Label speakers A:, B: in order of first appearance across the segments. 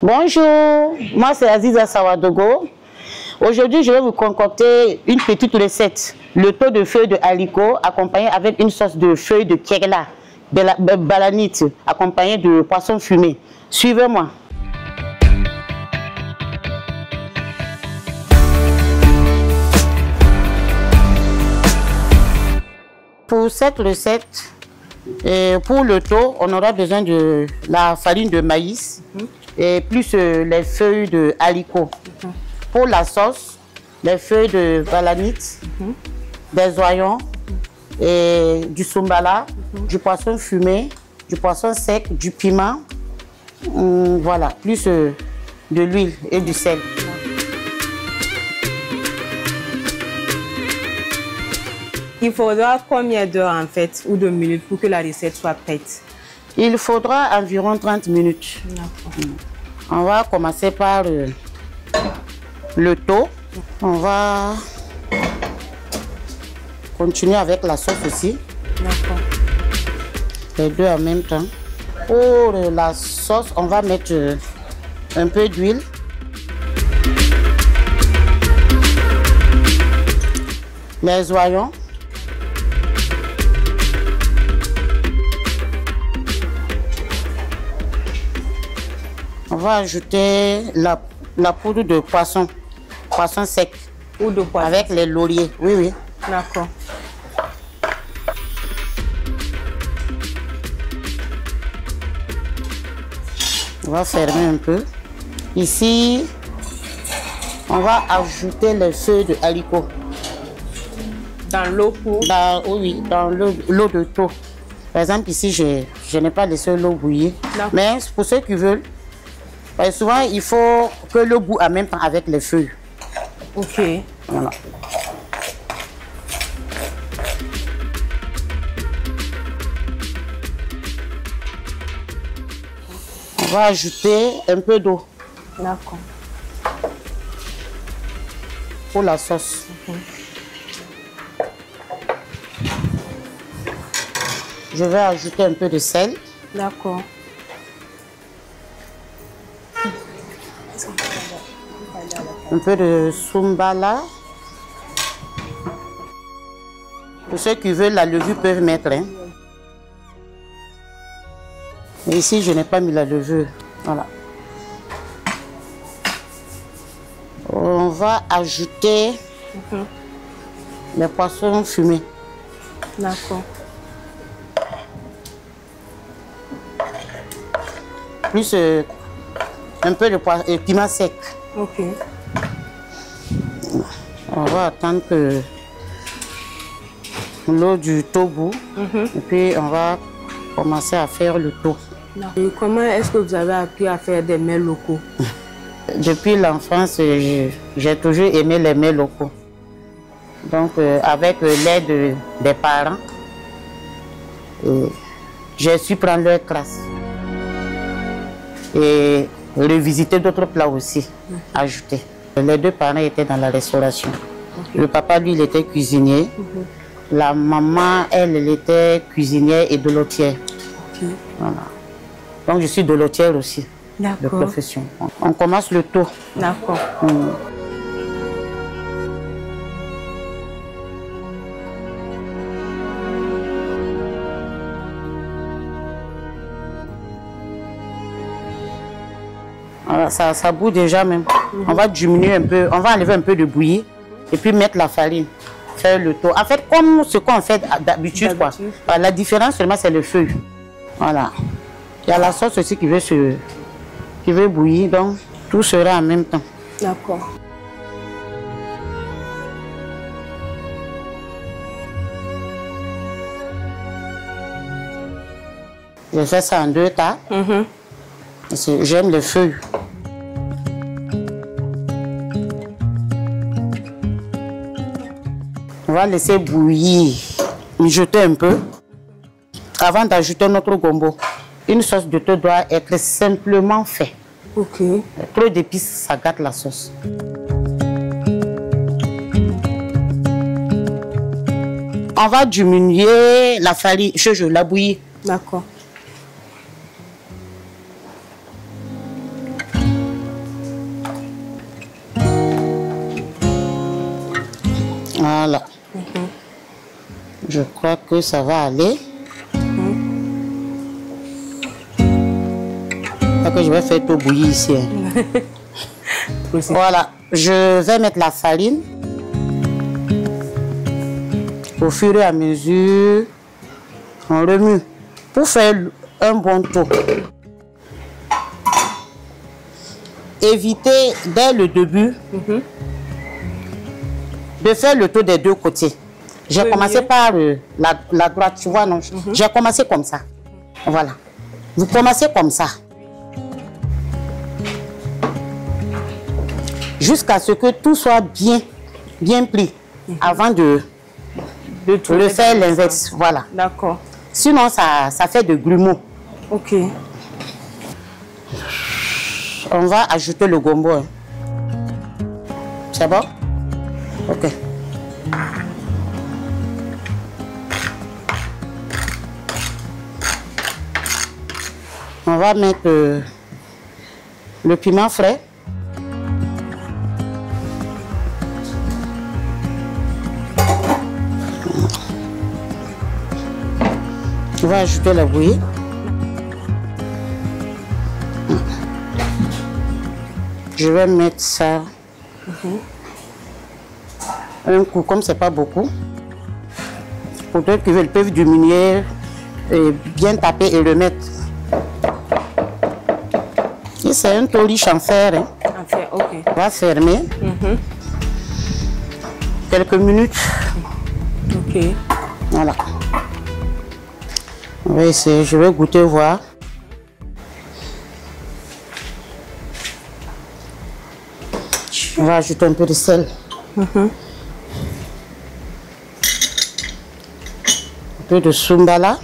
A: Bonjour, moi c'est Aziza Sawadogo. Aujourd'hui, je vais vous concocter une petite recette. Le taux de feuilles de haricot accompagné avec une sauce de feuilles de kérla, balanite, accompagné de poisson fumé. Suivez-moi. Pour cette recette, pour le taux, on aura besoin de la farine de maïs et plus les feuilles de haricot. Pour la sauce, les feuilles de balanite, des oignons, et du sumbala, du poisson fumé, du poisson sec, du piment, voilà, plus de l'huile et du sel.
B: Il faudra combien d'heures en fait ou de minutes pour que la recette soit prête?
A: Il faudra environ 30 minutes. On va commencer par le taux. On va continuer avec la sauce aussi.
B: D'accord.
A: Les deux en même temps. Pour la sauce, on va mettre un peu d'huile. Les oignons. On va ajouter la poudre de poisson sec.
B: Ou de poisson.
A: Avec les lauriers, oui, oui.
B: D'accord.
A: On va fermer un peu. Ici, on va ajouter les feuilles de haricot.
B: Dans l'eau pour...
A: Oui, dans l'eau de taux. Par exemple, ici, je n'ai pas laissé l'eau bouillir. Mais pour ceux qui veulent, parce que souvent, il faut que l'eau boue en même temps avec les feuilles.
B: Ok.
A: Voilà. On va ajouter un peu d'eau.
B: D'accord.
A: Pour la sauce. Je vais ajouter un peu de sel.
B: D'accord.
A: Un peu de sumbala. Pour ceux qui veulent la levure peuvent mettre. Hein. Mais ici, je n'ai pas mis la levure. Voilà. On va ajouter les poissons fumés.
B: D'accord.
A: Plus un peu de piment sec.
B: Ok.
A: On va attendre que l'eau du taux bout. Et puis on va commencer à faire le taux.
B: Et comment est-ce que vous avez appris à faire des mets locaux?
A: Depuis l'enfance, j'ai toujours aimé les mets locaux. Donc avec l'aide des parents, j'ai su prendre leur classe. Et revisiter d'autres plats aussi, ajouter. Les deux parents étaient dans la restauration. Le papa, lui, il était cuisinier. La maman, elle était cuisinière et dolotière. Voilà. Donc, je suis dolotière aussi, de profession. On commence le taux.
B: D'accord.
A: Alors, ça bout déjà même. On va diminuer un peu, on va enlever un peu de bouillie et puis mettre la farine, faire le taux. En fait, comme ce qu'on fait d'habitude, quoi. La différence seulement, c'est le feu. Voilà. Il y a la sauce aussi qui veut bouillir, donc tout sera en même temps.
B: D'accord.
A: Je fais ça en 2 tas. J'aime les feuilles. On va laisser bouillir, mijoter un peu avant d'ajouter notre gombo. Une sauce de thé doit être simplement faite.
B: Ok.
A: Trop d'épices, ça gâte la sauce. On va diminuer la farine, la bouillie.
B: D'accord.
A: Voilà. Je crois que ça va aller. Que je vais faire tout bouillir ici. Voilà, je vais mettre la farine au fur et à mesure. On remue pour faire un bon taux. Évitez dès le début de faire le taux des deux côtés. J'ai commencé par la droite, tu vois, non? J'ai commencé comme ça. Voilà. Vous commencez comme ça. Jusqu'à ce que tout soit bien pris avant de le faire l'inverse. Voilà.
B: D'accord.
A: Sinon, ça fait de grumeaux.
B: Ok.
A: On va ajouter le gombo. Hein. C'est bon? Ok. On va mettre le piment frais. On va ajouter la bouillie. Je vais mettre ça un coup, comme c'est pas beaucoup. Pour ceux qui veulent, peuvent diminuer et bien taper et le mettre. Et c'est un toliche en fer. Hein.
B: En fer, ok.
A: On va fermer. Quelques minutes.
B: Ok.
A: Voilà. On va essayer, je vais goûter, voir. On va ajouter un peu de sel. Un peu de sumbala.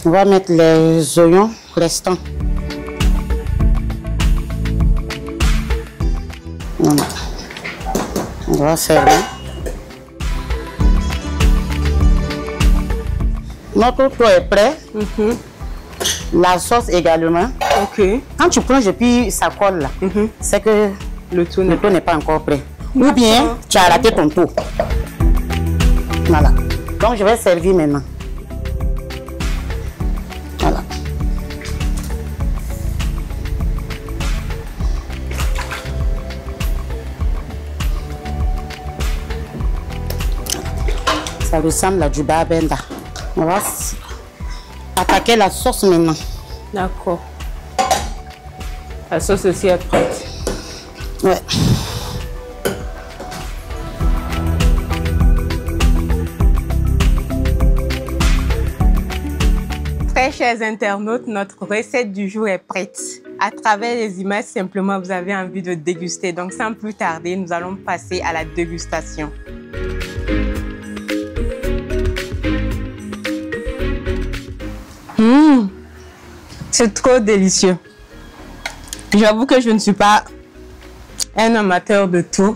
A: On va mettre les oignons restants. Voilà. On va fermer. Notre tour est prêt. La sauce également.
B: Ok.
A: Quand tu plonges et puis ça colle là, c'est que le tour n'est pas encore prêt. Ou bien tu as raté ton tour. Voilà. Donc je vais servir maintenant. Voilà. Ça ressemble à du babenda. On va attaquer la sauce maintenant.
B: D'accord. La sauce aussi est prête.
A: Ouais.
B: Très chers internautes, notre recette du jour est prête. À travers les images, simplement, vous avez envie de déguster. Donc, sans plus tarder, nous allons passer à la dégustation. C'est trop délicieux. J'avoue que je ne suis pas un amateur de tout.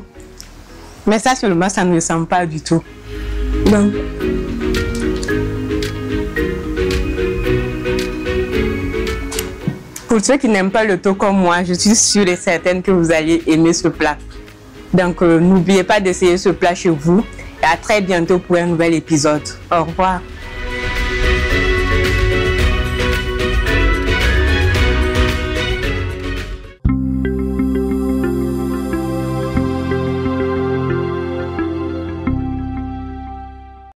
B: Mais ça seulement, ça ne ressemble pas du tout. Donc, pour ceux qui n'aiment pas le thon comme moi, je suis sûre et certaine que vous allez aimer ce plat. Donc, n'oubliez pas d'essayer ce plat chez vous. Et à très bientôt pour un nouvel épisode. Au revoir.